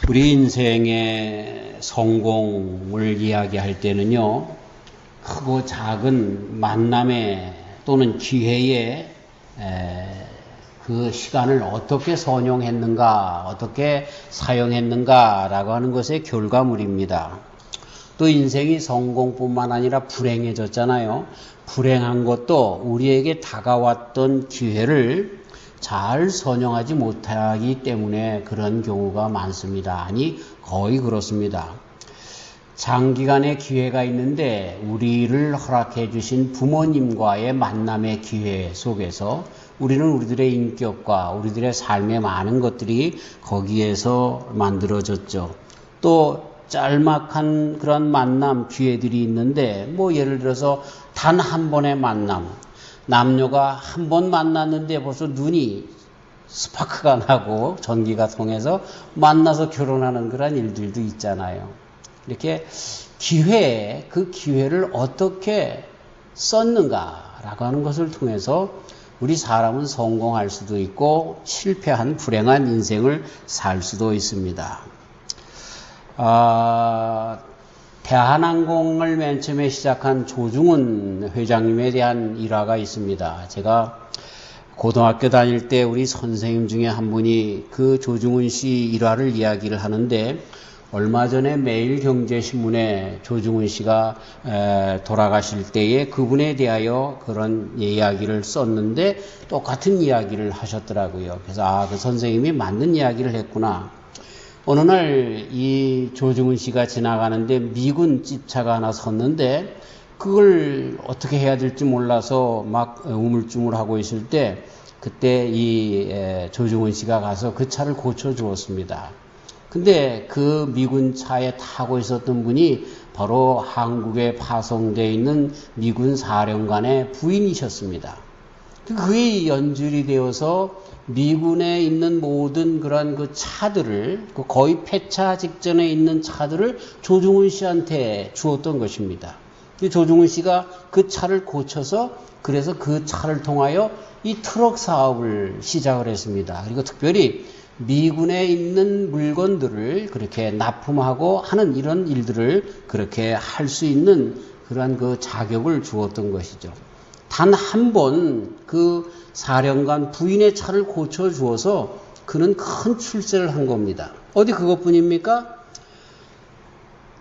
우리 인생의 성공을 이야기할 때는요, 크고 작은 만남에 또는 기회에 그 시간을 어떻게 선용했는가, 어떻게 사용했는가라고 하는 것의 결과물입니다. 또 인생이 성공뿐만 아니라 불행해졌잖아요. 불행한 것도 우리에게 다가왔던 기회를 잘 선용하지 못하기 때문에 그런 경우가 많습니다. 아니, 거의 그렇습니다. 장기간의 기회가 있는데 우리를 허락해 주신 부모님과의 만남의 기회 속에서 우리는 우리들의 인격과 우리들의 삶의 많은 것들이 거기에서 만들어졌죠. 또 짤막한 그런 만남 기회들이 있는데 예를 들어서 단 한 번의 만남, 남녀가 한 번 만났는데 벌써 눈이 스파크가 나고 전기가 통해서 만나서 결혼하는 그런 일들도 있잖아요. 이렇게 그 기회를 어떻게 썼는가라고 하는 것을 통해서 우리 사람은 성공할 수도 있고 실패한 불행한 인생을 살 수도 있습니다. 대한항공을 맨 처음에 시작한 조중훈 회장님에 대한 일화가 있습니다. 제가 고등학교 다닐 때 우리 선생님 중에 한 분이 그 조중훈 씨 일화를 이야기를 하는데, 얼마 전에 매일경제신문에 조중훈 씨가 돌아가실 때에 그분에 대하여 그런 이야기를 썼는데 똑같은 이야기를 하셨더라고요. 그래서 그 선생님이 맞는 이야기를 했구나. 어느 날 이 조중훈 씨가 지나가는데 미군 집차가 하나 섰는데 그걸 어떻게 해야 될지 몰라서 막 우물쭈물하고 있을 때 그때 이 조중훈 씨가 가서 그 차를 고쳐 주었습니다. 근데 그 미군 차에 타고 있었던 분이 바로 한국에 파송되어 있는 미군 사령관의 부인이셨습니다. 그게 연줄이 되어서 미군에 있는 모든 그런 그 차들을, 거의 폐차 직전에 있는 차들을 조중훈 씨한테 주었던 것입니다. 조중훈 씨가 그 차를 고쳐서 그래서 그 차를 통하여 이 트럭 사업을 시작을 했습니다. 그리고 특별히 미군에 있는 물건들을 그렇게 납품하고 하는 이런 일들을 그렇게 할 수 있는 그러한 그 자격을 주었던 것이죠. 단 한 번 그 사령관 부인의 차를 고쳐 주어서 그는 큰 출세를 한 겁니다. 어디 그것뿐입니까?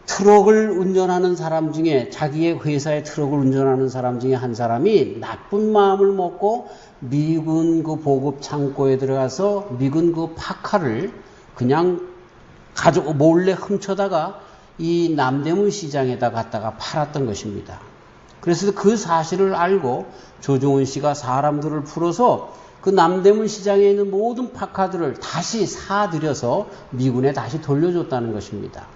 트럭을 운전하는 사람 중에, 자기의 회사의 트럭을 운전하는 사람 중에 한 사람이 나쁜 마음을 먹고 미군 그 보급 창고에 들어가서 미군 그 파카를 그냥 몰래 훔쳐다가 이 남대문 시장에다 갖다가 팔았던 것입니다. 그래서 그 사실을 알고 조중훈 씨가 사람들을 풀어서 그 남대문 시장에 있는 모든 파카들을 다시 사들여서 미군에 다시 돌려줬다는 것입니다.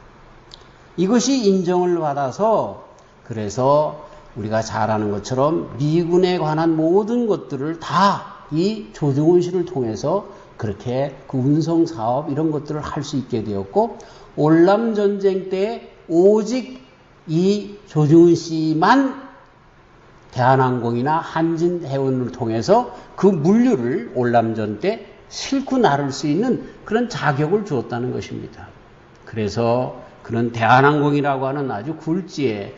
이것이 인정을 받아서, 그래서 우리가 잘 아는 것처럼 미군에 관한 모든 것들을 다 이 조중훈 씨를 통해서 그렇게 그 운송 사업 이런 것들을 할 수 있게 되었고, 월남전쟁 때 오직 이 조중훈 씨만 대한항공이나 한진해운을 통해서 그 물류를 월남전 때 싣고 나를 수 있는 그런 자격을 주었다는 것입니다. 그래서 그런 대한항공이라고 하는 아주 굴지의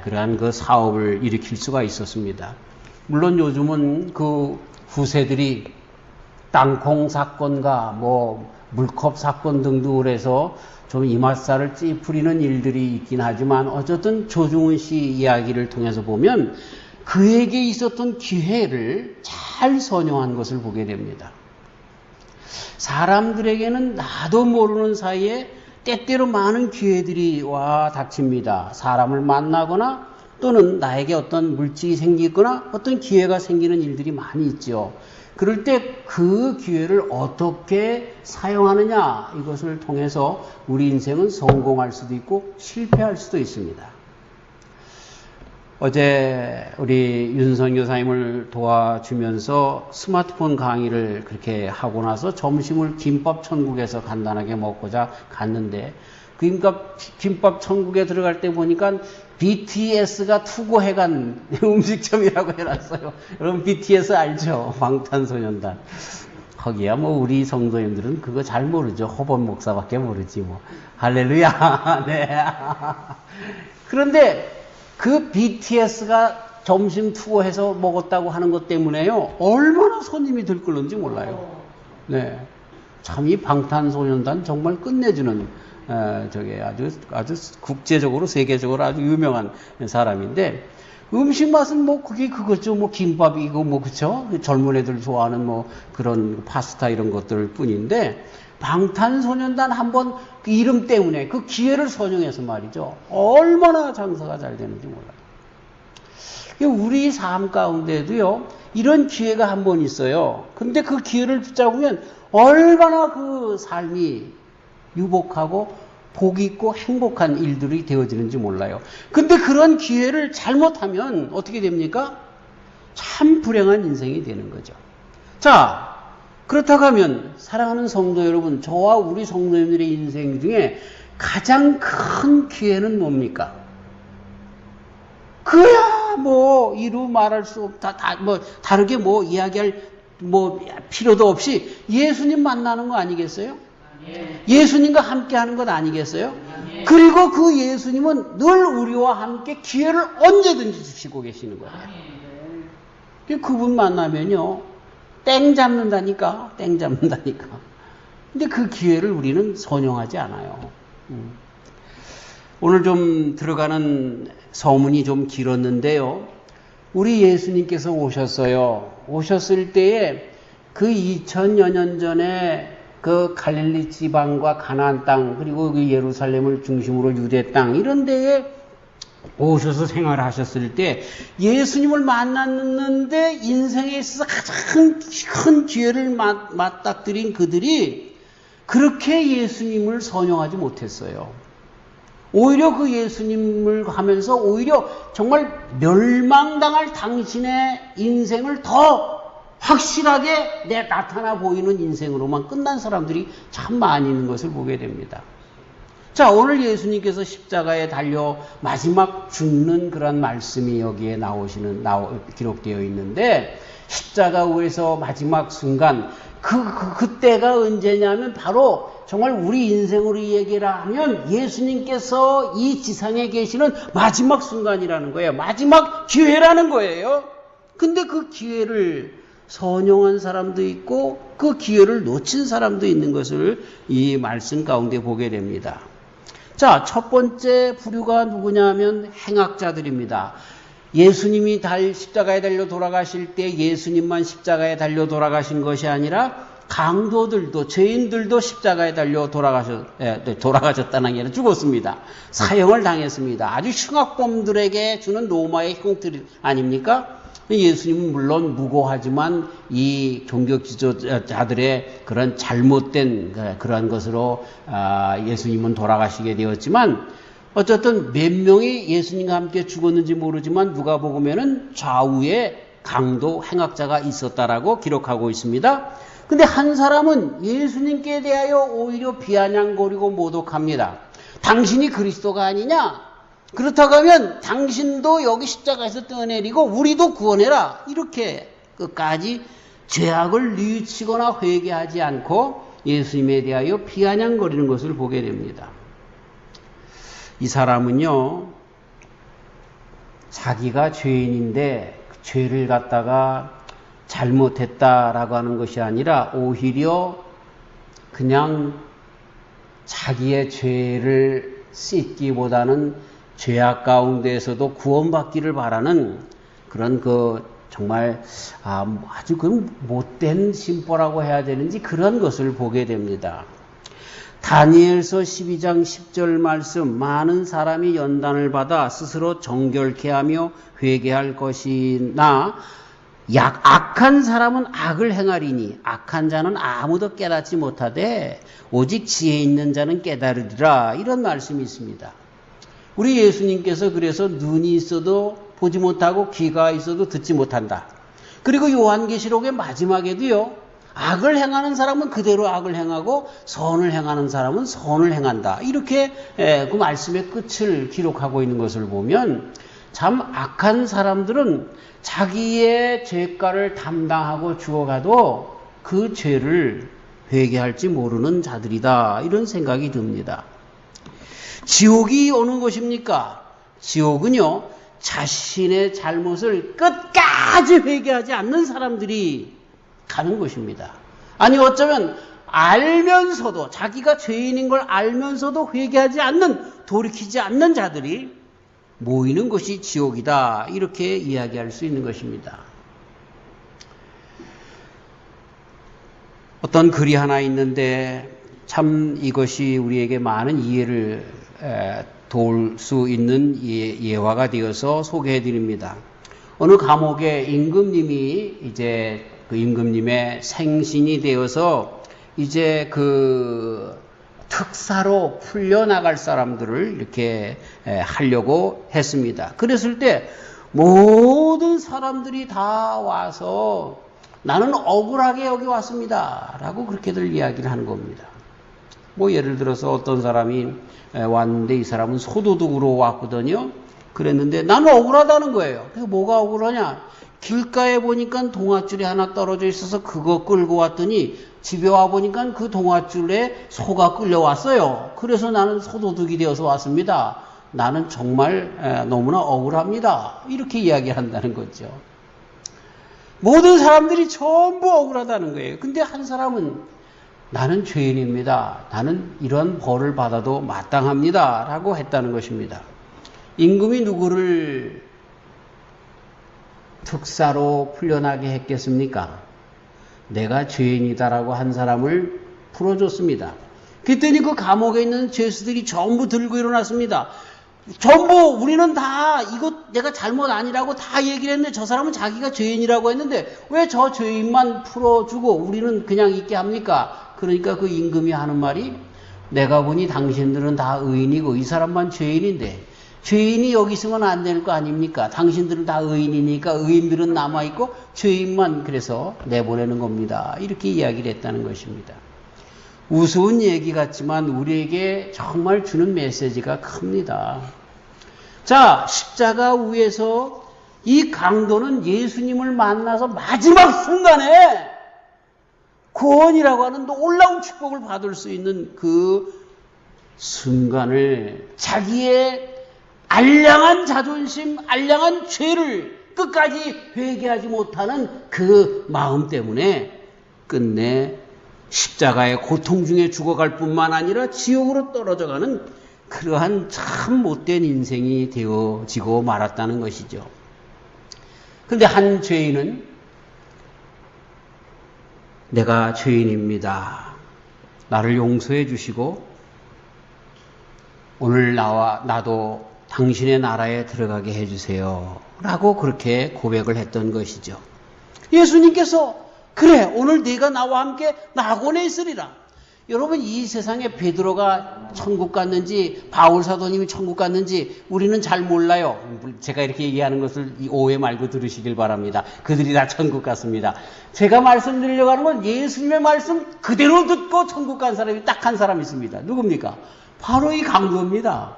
그러한 그 사업을 일으킬 수가 있었습니다. 물론 요즘은 그 후세들이 땅콩 사건과 물컵 사건 등등을 해서 좀 이맛살을 찌푸리는 일들이 있긴 하지만, 어쨌든 조중훈 씨 이야기를 통해서 보면 그에게 있었던 기회를 잘 선용한 것을 보게 됩니다. 사람들에게는 나도 모르는 사이에 때때로 많은 기회들이 와 닥칩니다. 사람을 만나거나 또는 나에게 어떤 물질이 생기거나 어떤 기회가 생기는 일들이 많이 있죠. 그럴 때 그 기회를 어떻게 사용하느냐, 이것을 통해서 우리 인생은 성공할 수도 있고 실패할 수도 있습니다. 어제 우리 윤성 교사님을 도와주면서 스마트폰 강의를 그렇게 하고 나서 점심을 김밥 천국에서 간단하게 먹고자 갔는데, 그 김밥 천국에 들어갈 때 보니까 BTS가 투고해간 음식점이라고 해놨어요. 여러분 BTS 알죠? 방탄소년단. 거기야 뭐 우리 성도님들은 그거 잘 모르죠. 호범 목사밖에 모르지 뭐. 할렐루야. 네. 그런데 그 BTS가 점심 투고해서 먹었다고 하는 것 때문에요. 얼마나 손님이 들끓는지 몰라요. 네. 참 이 방탄소년단 정말 끝내주는 저게 아주 국제적으로 세계적으로 아주 유명한 사람인데 음식 맛은 뭐 그게 그거죠. 뭐 김밥이고 뭐 그쵸? 젊은 애들 좋아하는 뭐 그런 파스타 이런 것들 뿐인데 방탄소년단 한번 그 이름 때문에 그 기회를 선용해서 말이죠. 얼마나 장사가 잘 되는지 몰라요. 우리 삶 가운데도요. 이런 기회가 한 번 있어요. 근데 그 기회를 붙잡으면 얼마나 그 삶이 유복하고 복 있고 행복한 일들이 되어지는지 몰라요. 근데 그런 기회를 잘못하면 어떻게 됩니까? 참 불행한 인생이 되는 거죠. 자, 그렇다고 하면 사랑하는 성도 여러분, 저와 우리 성도님들의 인생 중에 가장 큰 기회는 뭡니까? 그야 뭐 이루 말할 수 없다. 뭐 다르게 뭐 이야기할 뭐 필요도 없이 예수님 만나는 거 아니겠어요? 예수님과 함께 하는 것 아니겠어요? 그리고 그 예수님은 늘 우리와 함께 기회를 언제든지 주시고 계시는 거예요. 그분 만나면요. 땡 잡는다니까. 근데 그 기회를 우리는 선용하지 않아요. 오늘 좀 들어가는 서문이 좀 길었는데요. 우리 예수님께서 오셨어요. 오셨을 때에 그 2000여 년 전에 그 갈릴리 지방과 가나안 땅 그리고 그 예루살렘을 중심으로 유대 땅 이런 데에 오셔서 생활하셨을 때 예수님을 만났는데 인생에 있어서 가장 큰 기회를 맞닥뜨린 그들이 그렇게 예수님을 선용하지 못했어요. 오히려 그 예수님을 하면서 오히려 정말 멸망당할 당신의 인생을 더 확실하게 나타나 보이는 인생으로만 끝난 사람들이 참 많이 있는 것을 보게 됩니다. 자, 오늘 예수님께서 십자가에 달려 마지막 죽는 그런 말씀이 여기에 기록되어 있는데 십자가 위에서 마지막 순간 그때가 언제냐면 바로 정말 우리 인생으로 얘기를 하면 예수님께서 이 지상에 계시는 마지막 순간이라는 거예요. 마지막 기회라는 거예요. 근데 그 기회를 선용한 사람도 있고 그 기회를 놓친 사람도 있는 것을 이 말씀 가운데 보게 됩니다. 자, 첫 번째 부류가 누구냐면 행악자들입니다. 예수님이 십자가에 달려 돌아가실 때 예수님만 십자가에 달려 돌아가신 것이 아니라 강도들도 죄인들도 십자가에 달려 돌아가셨다는 게 아니라 죽었습니다. 사형을 당했습니다. 아주 흉악범들에게 주는 로마의 형틀 아닙니까? 예수님은 물론 무고하지만 이 종교 지도자들의 그런 잘못된 그런 것으로 예수님은 돌아가시게 되었지만 어쨌든 몇 명이 예수님과 함께 죽었는지 모르지만 누가복음에는 좌우에 강도 행악자가 있었다라고 기록하고 있습니다. 근데 한 사람은 예수님께 대하여 오히려 비아냥거리고 모독합니다. 당신이 그리스도가 아니냐? 그렇다고 하면 당신도 여기 십자가에서 떠내리고 우리도 구원해라. 이렇게 끝까지 죄악을 뉘우치거나 회개하지 않고 예수님에 대하여 비아냥거리는 것을 보게 됩니다. 이 사람은요. 자기가 죄인인데 그 죄를 갖다가 잘못했다라고 하는 것이 아니라 오히려 그냥 자기의 죄를 씻기보다는 죄악 가운데에서도 구원받기를 바라는 그런 정말 아주 못된 심보라고 해야 되는지 그런 것을 보게 됩니다. 다니엘서 12장 10절 말씀 많은 사람이 연단을 받아 스스로 정결케 하며 회개할 것이나 악한 사람은 악을 행하리니 악한 자는 아무도 깨닫지 못하되 오직 지혜 있는 자는 깨달으리라 이런 말씀이 있습니다. 우리 예수님께서 그래서 눈이 있어도 보지 못하고 귀가 있어도 듣지 못한다. 그리고 요한계시록의 마지막에도요. 악을 행하는 사람은 그대로 악을 행하고 선을 행하는 사람은 선을 행한다. 이렇게 그 말씀의 끝을 기록하고 있는 것을 보면 참 악한 사람들은 자기의 죄가를 담당하고 죽어가도 그 죄를 회개할지 모르는 자들이다. 이런 생각이 듭니다. 지옥이 오는 것입니까? 지옥은요, 자신의 잘못을 끝까지 회개하지 않는 사람들이 가는 것입니다. 아니, 어쩌면 알면서도, 자기가 죄인인 걸 알면서도 회개하지 않는, 돌이키지 않는 자들이 모이는 것이 지옥이다. 이렇게 이야기할 수 있는 것입니다. 어떤 글이 하나 있는데 참 이것이 우리에게 많은 이해를 도울 수 있는 예화가 되어서 소개해 드립니다. 어느 감옥에 임금님이 이제 그 임금님의 생신이 되어서 이제 그 특사로 풀려나갈 사람들을 이렇게 하려고 했습니다. 그랬을 때 모든 사람들이 다 와서 나는 억울하게 여기 왔습니다. 라고 그렇게들 이야기를 하는 겁니다. 뭐 예를 들어서 어떤 사람이 왔는데 이 사람은 소도둑으로 왔거든요. 그랬는데 나는 억울하다는 거예요. 그래서 뭐가 억울하냐? 길가에 보니까 동아줄이 하나 떨어져 있어서 그거 끌고 왔더니 집에 와보니까 그 동아줄에 소가 끌려왔어요. 그래서 나는 소도둑이 되어서 왔습니다. 나는 정말 너무나 억울합니다. 이렇게 이야기한다는 거죠. 모든 사람들이 전부 억울하다는 거예요. 근데 한 사람은 나는 죄인입니다. 나는 이런 벌을 받아도 마땅합니다. 라고 했다는 것입니다. 임금이 누구를 특사로 풀려나게 했겠습니까? 내가 죄인이다라고 한 사람을 풀어줬습니다. 그랬더니 그 감옥에 있는 죄수들이 전부 들고 일어났습니다. 전부 우리는 다 이거 내가 잘못 아니라고 다 얘기를 했는데 저 사람은 자기가 죄인이라고 했는데 왜 저 죄인만 풀어주고 우리는 그냥 있게 합니까? 그러니까 그 임금이 하는 말이 내가 보니 당신들은 다 의인이고 이 사람만 죄인인데 죄인이 여기 있으면 안 될 거 아닙니까? 당신들은 다 의인이니까 의인들은 남아있고 죄인만 그래서 내보내는 겁니다. 이렇게 이야기를 했다는 것입니다. 우스운 얘기 같지만 우리에게 정말 주는 메시지가 큽니다. 자, 십자가 위에서 이 강도는 예수님을 만나서 마지막 순간에 구원이라고 하는 놀라운 축복을 받을 수 있는 그 순간을 자기의 알량한 자존심, 알량한 죄를 끝까지 회개하지 못하는 그 마음 때문에 끝내 십자가의 고통 중에 죽어갈 뿐만 아니라 지옥으로 떨어져가는 그러한 참 못된 인생이 되어지고 말았다는 것이죠. 그런데 한 죄인은 내가 죄인입니다. 나를 용서해 주시고 오늘 나도 당신의 나라에 들어가게 해주세요. 라고 그렇게 고백을 했던 것이죠. 예수님께서 그래 오늘 네가 나와 함께 낙원에 있으리라. 여러분 이 세상에 베드로가 천국 갔는지 바울 사도님이 천국 갔는지 우리는 잘 몰라요. 제가 이렇게 얘기하는 것을 오해 말고 들으시길 바랍니다. 그들이 다 천국 갔습니다. 제가 말씀드리려고 하는 건 예수님의 말씀 그대로 듣고 천국 간 사람이 딱 한 사람 있습니다. 누굽니까? 바로 이 강도입니다.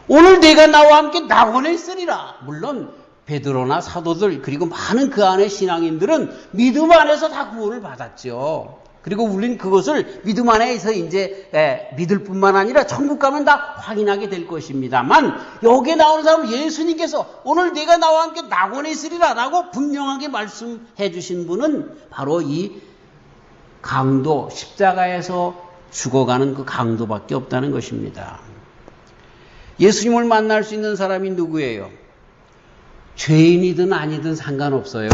오늘 네가 나와 함께 낙원에 있으리라. 물론 베드로나 사도들 그리고 많은 그 안에 신앙인들은 믿음 안에서 다 구원을 받았죠. 그리고 우리는 그것을 믿음 안에서 이제 믿을 뿐만 아니라 천국 가면 다 확인하게 될 것입니다만 여기에 나오는 사람은 예수님께서 오늘 네가 나와 함께 낙원에 있으리라 라고 분명하게 말씀해 주신 분은 바로 이 강도, 십자가에서 죽어가는 그 강도밖에 없다는 것입니다. 예수님을 만날 수 있는 사람이 누구예요? 죄인이든 아니든 상관없어요.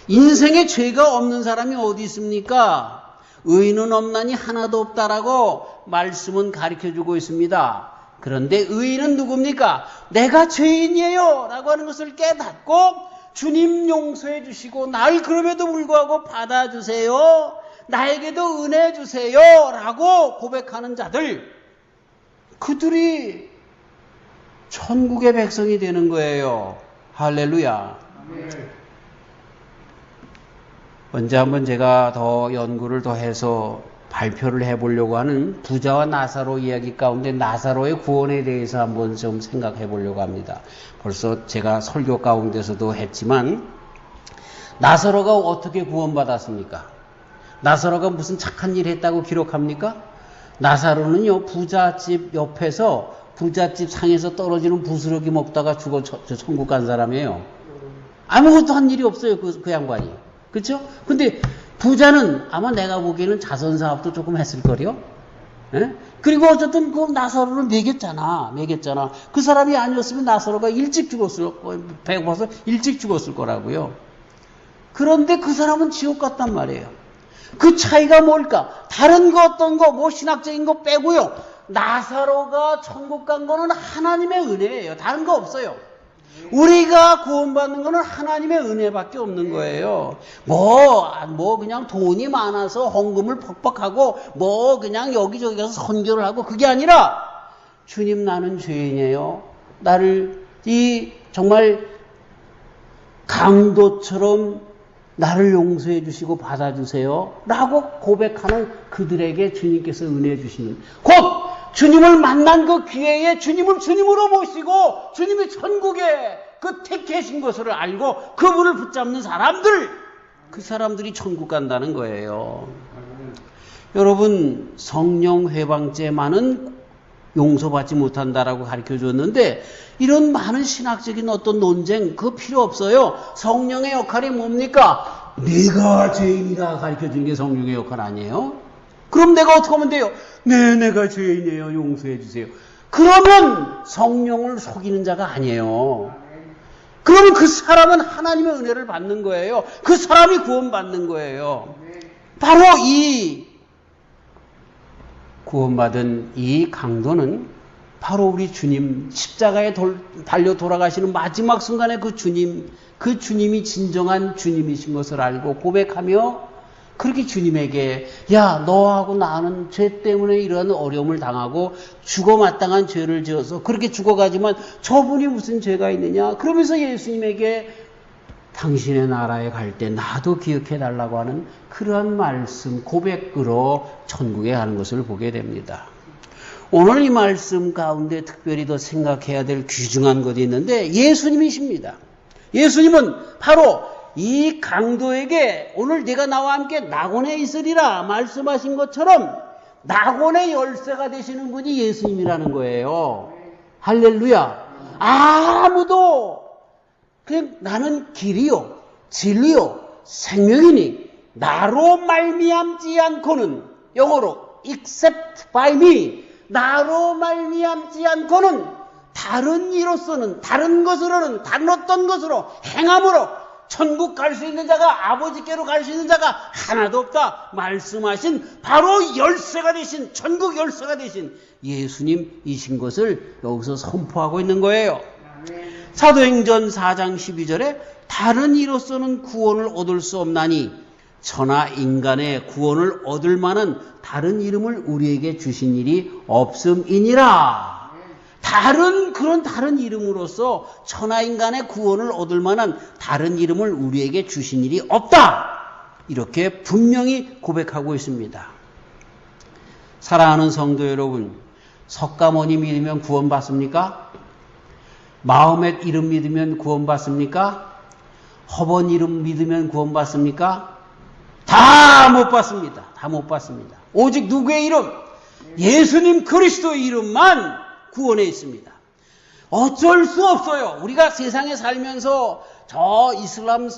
인생에 죄가 없는 사람이 어디 있습니까? 의인은 없나니 하나도 없다라고 말씀은 가르쳐주고 있습니다. 그런데 의인은 누굽니까? 내가 죄인이에요 라고 하는 것을 깨닫고 주님 용서해 주시고 날 그럼에도 불구하고 받아주세요. 나에게도 은혜 주세요 라고 고백하는 자들, 그들이 천국의 백성이 되는 거예요. 할렐루야. 언제 한번 제가 더 연구를 더 해서 발표를 해보려고 하는 부자와 나사로 이야기 가운데 나사로의 구원에 대해서 한번 좀 생각해 보려고 합니다. 벌써 제가 설교 가운데서도 했지만 나사로가 어떻게 구원받았습니까? 나사로가 무슨 착한 일 했다고 기록합니까? 나사로는요, 부잣집 옆에서 부잣집 상에서 떨어지는 부스러기 먹다가 죽어 천국 간 사람이에요. 아무것도 한 일이 없어요, 그 양반이. 그렇죠? 근데 부자는 아마 내가 보기에는 자선 사업도 조금 했을 거요. 예? 그리고 어쨌든 그 나사로를 먹였잖아. 그 사람이 아니었으면 나사로가 일찍 죽었을 배고파서 일찍 죽었을 거라고요. 그런데 그 사람은 지옥 갔단 말이에요. 그 차이가 뭘까? 다른 거 어떤 거, 뭐 신학적인 거 빼고요. 나사로가 천국 간 거는 하나님의 은혜예요. 다른 거 없어요. 우리가 구원받는 거는 하나님의 은혜밖에 없는 거예요. 뭐 그냥 돈이 많아서 헌금을 퍽퍽하고 뭐 그냥 여기저기 가서 선교를 하고 그게 아니라 주님 나는 죄인이에요. 나를 정말 강도처럼 나를 용서해 주시고 받아주세요 라고 고백하는 그들에게 주님께서 은혜 주시는, 곧 주님을 만난 그 기회에 주님을 주님으로 모시고 주님이 천국에 그 택하신 것을 알고 그분을 붙잡는 사람들, 그 사람들이 천국 간다는 거예요. 여러분, 성령 회방죄만은 용서받지 못한다라고 가르쳐 줬는데 이런 많은 신학적인 어떤 논쟁 그거 필요 없어요. 성령의 역할이 뭡니까? 내가 죄인이다 가르쳐 주는 게 성령의 역할 아니에요? 그럼 내가 어떻게 하면 돼요? 네, 내가 죄인이에요. 용서해 주세요. 그러면 성령을 속이는 자가 아니에요. 그러면 그 사람은 하나님의 은혜를 받는 거예요. 그 사람이 구원받는 거예요. 바로 이 구원받은 이 강도는 바로 우리 주님, 십자가에 달려 돌아가시는 마지막 순간에 그 주님이 진정한 주님이신 것을 알고 고백하며 그렇게 주님에게, 야, 너하고 나는 죄 때문에 이런 어려움을 당하고 죽어 마땅한 죄를 지어서 그렇게 죽어가지만 저분이 무슨 죄가 있느냐? 그러면서 예수님에게 당신의 나라에 갈 때 나도 기억해 달라고 하는 그러한 말씀, 고백으로 천국에 가는 것을 보게 됩니다. 오늘 이 말씀 가운데 특별히 더 생각해야 될 귀중한 것이 있는데 예수님이십니다. 예수님은 바로 이 강도에게 오늘 네가 나와 함께 낙원에 있으리라 말씀하신 것처럼 낙원의 열쇠가 되시는 분이 예수님이라는 거예요. 할렐루야. 아무도 그냥 나는 길이요 진리요 생명이니 나로 말미암지 않고는, 영어로 except by me, 나로 말미암지 않고는 다른 이로서는, 다른 것으로는, 다른 어떤 것으로 행함으로 천국 갈 수 있는 자가, 아버지께로 갈 수 있는 자가 하나도 없다 말씀하신 바로 열쇠가 되신, 천국 열쇠가 되신 예수님이신 것을 여기서 선포하고 있는 거예요. 사도행전 4장 12절에 다른 이로서는 구원을 얻을 수 없나니 천하 인간의 구원을 얻을 만한 다른 이름을 우리에게 주신 일이 없음이니라. 그런 다른 이름으로서 천하 인간의 구원을 얻을 만한 다른 이름을 우리에게 주신 일이 없다. 이렇게 분명히 고백하고 있습니다. 사랑하는 성도 여러분, 석가모니 믿으면 구원받습니까? 마호멧 이름 믿으면 구원받습니까? 허번 이름 믿으면 구원받습니까? 다 못 받습니다. 다 못 받습니다. 오직 누구의 이름? 예수님 그리스도의 이름만 구원에 있습니다. 어쩔 수 없어요. 우리가 세상에 살면서 저 이슬람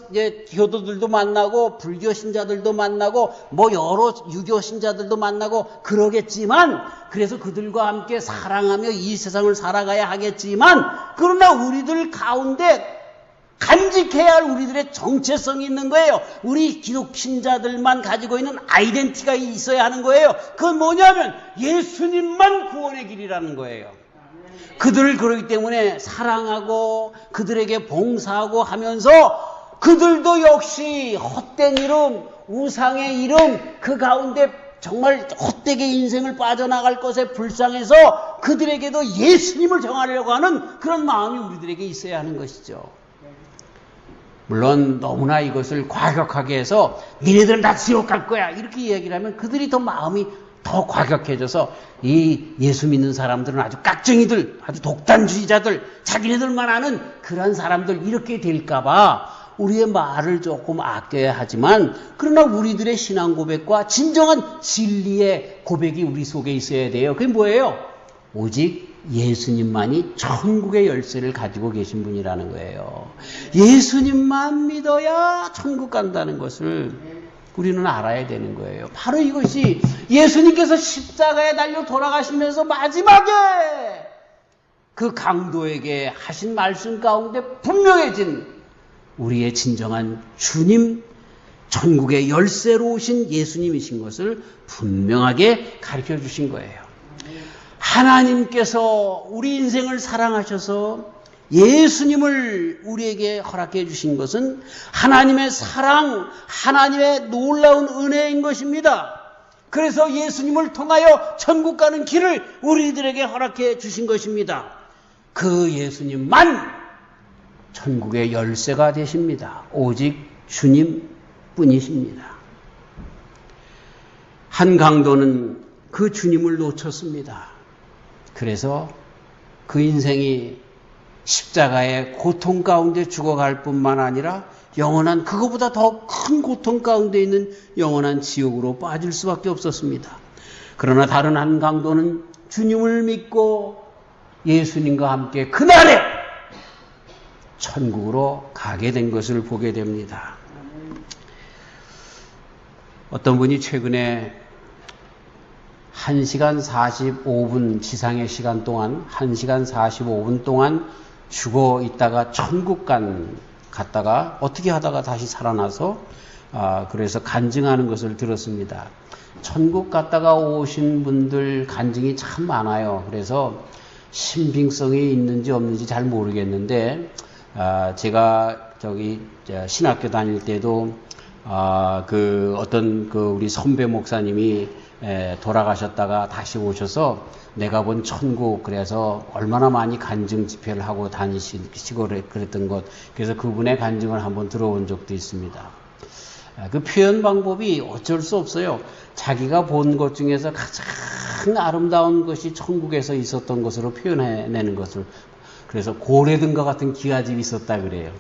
교도들도 만나고 불교 신자들도 만나고 뭐 여러 유교 신자들도 만나고 그러겠지만, 그래서 그들과 함께 사랑하며 이 세상을 살아가야 하겠지만, 그러나 우리들 가운데 간직해야 할 우리들의 정체성이 있는 거예요. 우리 기독 신자들만 가지고 있는 아이덴티티가 있어야 하는 거예요. 그건 뭐냐면 예수님만 구원의 길이라는 거예요. 그들을 그러기 때문에 사랑하고 그들에게 봉사하고 하면서 그들도 역시 헛된 이름, 우상의 이름, 그 가운데 정말 헛되게 인생을 빠져나갈 것에 불쌍해서 그들에게도 예수님을 정하려고 하는 그런 마음이 우리들에게 있어야 하는 것이죠. 물론 너무나 이것을 과격하게 해서 니네들은 다 지옥 갈 거야 이렇게 이야기를 하면 그들이 더 마음이 더 과격해져서 이 예수 믿는 사람들은 아주 깍쟁이들, 아주 독단주의자들, 자기네들만 아는 그런 사람들 이렇게 될까봐 우리의 말을 조금 아껴야 하지만 그러나 우리들의 신앙 고백과 진정한 진리의 고백이 우리 속에 있어야 돼요. 그게 뭐예요? 오직 예수님만이 천국의 열쇠를 가지고 계신 분이라는 거예요. 예수님만 믿어야 천국 간다는 것을 우리는 알아야 되는 거예요. 바로 이것이 예수님께서 십자가에 달려 돌아가시면서 마지막에 그 강도에게 하신 말씀 가운데 분명해진 우리의 진정한 주님, 천국의 열쇠로 오신 예수님이신 것을 분명하게 가르쳐 주신 거예요. 하나님께서 우리 인생을 사랑하셔서 예수님을 우리에게 허락해 주신 것은 하나님의 사랑, 하나님의 놀라운 은혜인 것입니다. 그래서 예수님을 통하여 천국 가는 길을 우리들에게 허락해 주신 것입니다. 그 예수님만 천국의 열쇠가 되십니다. 오직 주님 뿐이십니다. 한 강도는 그 주님을 놓쳤습니다. 그래서 그 인생이 십자가의 고통 가운데 죽어갈 뿐만 아니라 영원한 그거보다 더 큰 고통 가운데 있는 영원한 지옥으로 빠질 수밖에 없었습니다. 그러나 다른 한 강도는 주님을 믿고 예수님과 함께 그날에 천국으로 가게 된 것을 보게 됩니다. 어떤 분이 최근에 1시간 45분 지상의 시간 동안 1시간 45분 동안 죽어 있다가 천국 갔다가 어떻게 하다가 다시 살아나서 그래서 간증하는 것을 들었습니다. 천국 갔다가 오신 분들 간증이 참 많아요. 그래서 신빙성이 있는지 없는지 잘 모르겠는데 제가 신학교 다닐 때도 어떤 우리 선배 목사님이 돌아가셨다가 다시 오셔서 내가 본 천국 그래서 얼마나 많이 간증 집회를 하고 다니시고 그랬던 것, 그래서 그분의 간증을 한번 들어본 적도 있습니다. 그 표현 방법이 어쩔 수 없어요. 자기가 본 것 중에서 가장 아름다운 것이 천국에서 있었던 것으로 표현해내는 것을, 그래서 고래등과 같은 기와집이 있었다 그래요.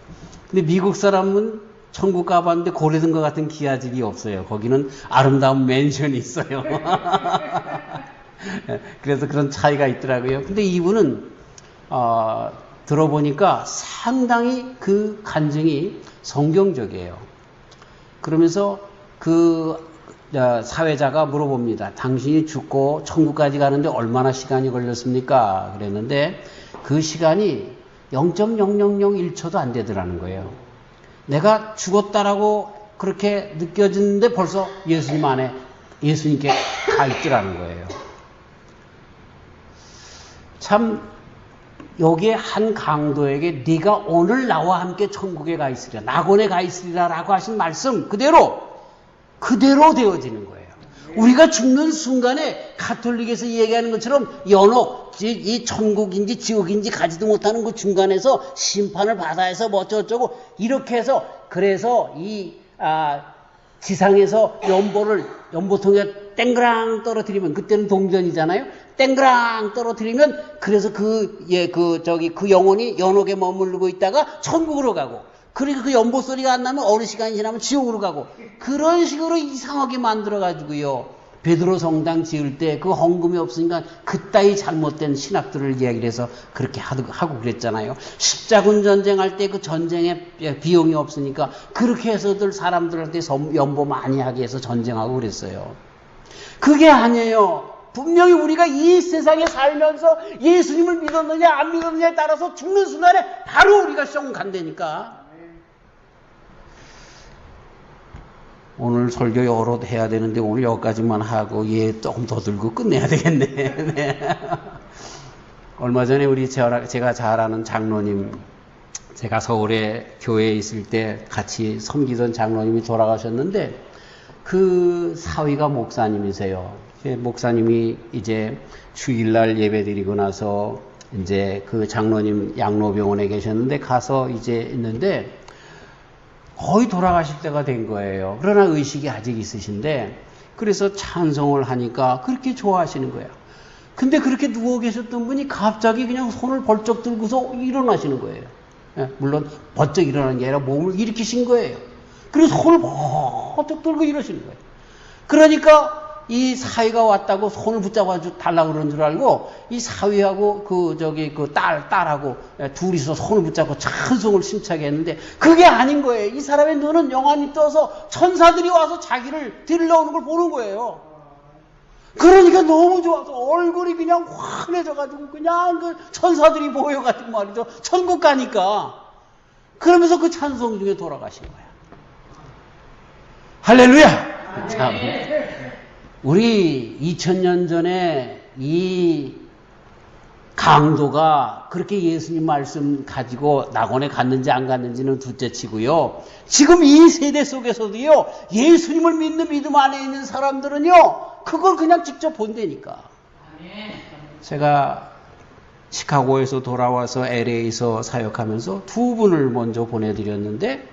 근데 미국 사람은 천국 가봤는데 고래등과 같은 기와집이 없어요. 거기는 아름다운 맨션이 있어요. 그래서 그런 차이가 있더라고요. 근데 이분은 들어보니까 상당히 그 간증이 성경적이에요. 그러면서 사회자가 물어봅니다. 당신이 죽고 천국까지 가는데 얼마나 시간이 걸렸습니까? 그랬는데 그 시간이 0.0001초도 안 되더라는 거예요. 내가 죽었다라고 그렇게 느껴지는데 벌써 예수님 안에 예수님께 가 있더라는 거예요. 참 여기에 한 강도에게 네가 오늘 나와 함께 천국에 가 있으리라, 낙원에 가 있으리라 라고 하신 말씀 그대로 되어지는 거예요. 우리가 죽는 순간에 가톨릭에서 얘기하는 것처럼 연옥, 이 천국인지 지옥인지 가지도 못하는 그 중간에서 심판을 받아야 해서 뭐 어쩌고 이렇게 해서, 그래서 지상에서 연보통에 땡그랑 떨어뜨리면, 그때는 동전이잖아요. 땡그랑 떨어뜨리면, 그래서 그 영혼이 연옥에 머무르고 있다가 천국으로 가고, 그리고 그 연보 소리가 안 나면 어느 시간이 지나면 지옥으로 가고, 그런 식으로 이상하게 만들어가지고요. 베드로 성당 지을 때 그 헌금이 없으니까 그따위 잘못된 신학들을 이야기를 해서 그렇게 하고 그랬잖아요. 십자군 전쟁할 때 그 전쟁에 비용이 없으니까 그렇게 해서들 사람들한테 연보 많이 하게 해서 전쟁하고 그랬어요. 그게 아니에요. 분명히 우리가 이 세상에 살면서 예수님을 믿었느냐 안 믿었느냐에 따라서 죽는 순간에 바로 우리가 숑 간다니까. 오늘 설교 여러 해야 되는데 오늘 여기까지만 하고 조금 더 들고 끝내야 되겠네. 네. 얼마 전에 제가 잘 아는 장로님, 제가 서울에 교회에 있을 때 같이 섬기던 장로님이 돌아가셨는데 그 사위가 목사님이세요. 목사님이 이제 주일날 예배 드리고 나서 이제 그 장로님 양로병원에 계셨는데 가서 이제 있는데 거의 돌아가실 때가 된 거예요. 그러나 의식이 아직 있으신데, 그래서 찬송을 하니까 그렇게 좋아하시는 거예요. 근데 그렇게 누워 계셨던 분이 갑자기 그냥 손을 벌쩍 들고서 일어나시는 거예요. 물론 번쩍 일어나는 게 아니라 몸을 일으키신 거예요. 그리고 손을 번쩍 들고 이러시는 거예요. 그러니까 이 사위가 왔다고 손을 붙잡아 달라고 그러는 줄 알고 이 사위하고 그 딸하고 둘이서 손을 붙잡고 찬송을 심차게 했는데 그게 아닌 거예요. 이 사람의 눈은 영안이 떠서 천사들이 와서 자기를 데리러 오는 걸 보는 거예요. 그러니까 너무 좋아서 얼굴이 그냥 환해져가지고 그냥 그 천사들이 모여가지고 말이죠. 천국 가니까. 그러면서 그 찬송 중에 돌아가신 거야. 할렐루야! 참. 우리 2000년 전에 이 강도가 그렇게 예수님 말씀 가지고 낙원에 갔는지 안 갔는지는 둘째 치고요. 지금 이 세대 속에서도요, 예수님을 믿는 믿음 안에 있는 사람들은요, 그걸 그냥 직접 본다니까. 제가 시카고에서 돌아와서 LA에서 사역하면서 두 분을 먼저 보내드렸는데,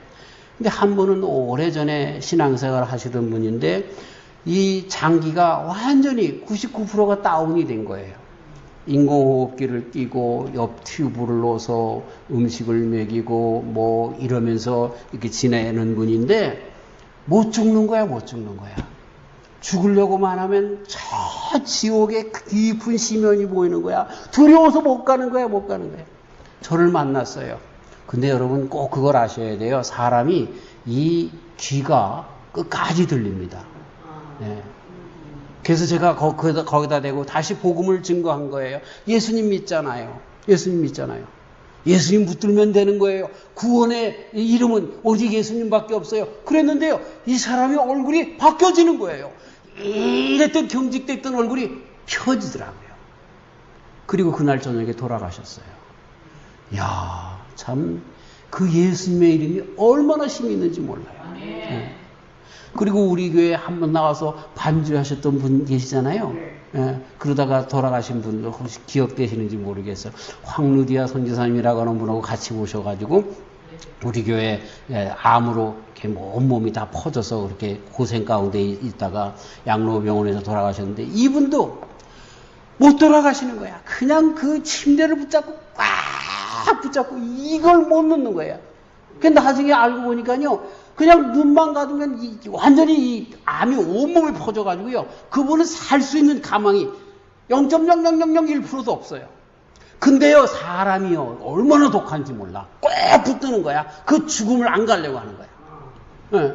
근데 한 분은 오래전에 신앙생활을 하시던 분인데, 이 장기가 완전히 99%가 다운이 된 거예요. 인공호흡기를 끼고 옆 튜브를 넣어서 음식을 먹이고 뭐 이러면서 이렇게 지내는 분인데 못 죽는 거야, 못 죽는 거야. 죽으려고만 하면 저 지옥의 깊은 심연이 보이는 거야. 두려워서 못 가는 거야, 못 가는 거야. 저를 만났어요. 근데 여러분 꼭 그걸 아셔야 돼요. 사람이 이 귀가 끝까지 들립니다. 네. 그래서 제가 거기다 대고 다시 복음을 증거한 거예요. 예수님 믿잖아요. 예수님 믿잖아요. 예수님 붙들면 되는 거예요. 구원의 이름은 오직 예수님밖에 없어요. 그랬는데요. 이 사람이 얼굴이 바뀌어지는 거예요. 이랬던 경직됐던 얼굴이 펴지더라고요. 그리고 그날 저녁에 돌아가셨어요. 이야, 참 그 예수님의 이름이 얼마나 힘이 있는지 몰라요. 네. 그리고 우리 교회에 한번 나와서 반주하셨던 분 계시잖아요. 예, 그러다가 돌아가신 분 혹시 기억되시는지 모르겠어요. 황루디아 선교사님이라고 하는 분하고 같이 오셔가지고 우리 교회 암으로 이렇게 온몸이 다 퍼져서 그렇게 고생 가운데 있다가 양로병원에서 돌아가셨는데 이분도 못 돌아가시는 거야. 그냥 그 침대를 붙잡고 꽉 붙잡고 이걸 못 놓는 거야. 근데 나중에 알고 보니까요. 그냥 눈만 가두면 완전히 이 암이 온몸에 퍼져가지고요. 그분은 살 수 있는 가망이 0.0001%도 없어요. 근데요, 사람이요, 얼마나 독한지 몰라. 꼭 붙드는 거야. 그 죽음을 안 가려고 하는 거야. 네.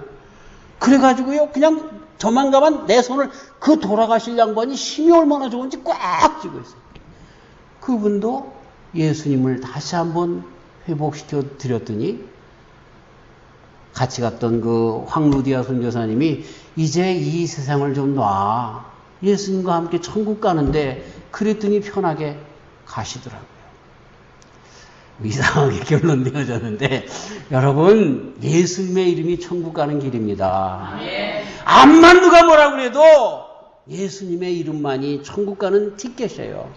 그래가지고요, 그냥 저만 가면 내 손을 그 돌아가실 양반이 힘이 얼마나 좋은지 꽉 쥐고 있어요. 그분도 예수님을 다시 한번 회복시켜 드렸더니 같이 갔던 그 황루디아 선교사님이 이제 이 세상을 좀 놔. 예수님과 함께 천국 가는데 그랬더니 편하게 가시더라고요. 이상하게 결론 내어졌는데 여러분 예수님의 이름이 천국 가는 길입니다. 암만 누가 뭐라 그래도 예수님의 이름만이 천국 가는 티켓이에요.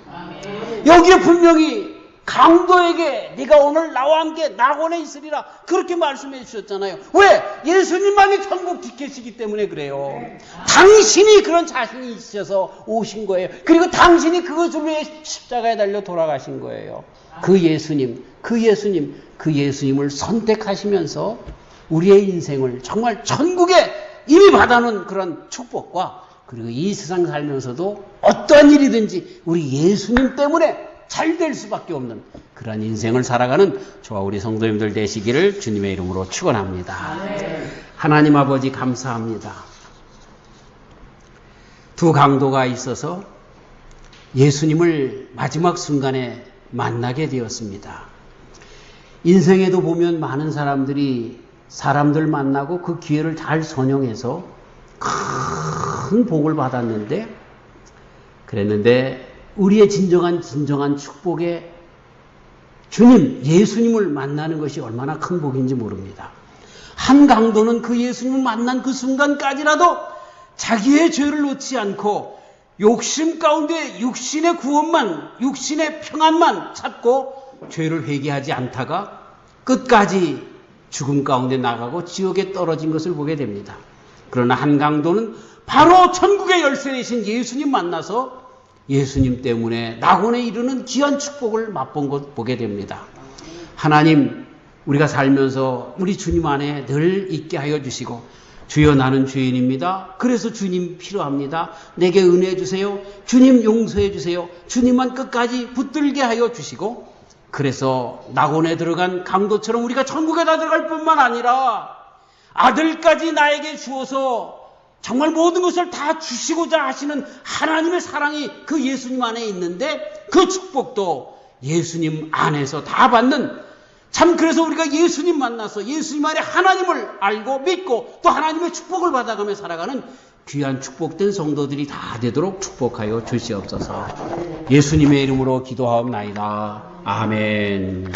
여기에 분명히 강도에게 네가 오늘 나와 함께 낙원에 있으리라 그렇게 말씀해 주셨잖아요. 왜? 예수님만이 천국 티켓이기 때문에 그래요. 당신이 그런 자신이 있어서 오신 거예요. 그리고 당신이 그것을 위해 십자가에 달려 돌아가신 거예요. 그 예수님을 선택하시면서 우리의 인생을 정말 천국에 이미 받아놓은 그런 축복과 그리고 이 세상 살면서도 어떠한 일이든지 우리 예수님 때문에 잘 될 수밖에 없는 그런 인생을 살아가는 저와 우리 성도님들 되시기를 주님의 이름으로 축원합니다. 하나님 아버지 감사합니다. 두 강도가 있어서 예수님을 마지막 순간에 만나게 되었습니다. 인생에도 보면 많은 사람들이 사람들 만나고 그 기회를 잘 선용해서 큰 복을 받았는데 그랬는데 우리의 진정한 축복에 주님, 예수님을 만나는 것이 얼마나 큰 복인지 모릅니다. 한 강도는 그 예수님을 만난 그 순간까지라도 자기의 죄를 놓지 않고 욕심 가운데 육신의 구원만, 육신의 평안만 찾고 죄를 회개하지 않다가 끝까지 죽음 가운데 나가고 지옥에 떨어진 것을 보게 됩니다. 그러나 한 강도는 바로 천국의 열쇠 되신 예수님 만나서 예수님 때문에 낙원에 이르는 귀한 축복을 맛본 것 보게 됩니다. 하나님, 우리가 살면서 우리 주님 안에 늘 있게 하여 주시고, 주여 나는 죄인입니다. 그래서 주님 필요합니다. 내게 은혜 주세요. 주님 용서해 주세요. 주님만 끝까지 붙들게 하여 주시고, 그래서 낙원에 들어간 강도처럼 우리가 천국에 다 들어갈 뿐만 아니라 아들까지 나에게 주어서 정말 모든 것을 다 주시고자 하시는 하나님의 사랑이 그 예수님 안에 있는데, 그 축복도 예수님 안에서 다 받는, 참 그래서 우리가 예수님 만나서 예수님 안에 하나님을 알고 믿고 또 하나님의 축복을 받아가며 살아가는 귀한 축복된 성도들이 다 되도록 축복하여 주시옵소서. 예수님의 이름으로 기도하옵나이다. 아멘.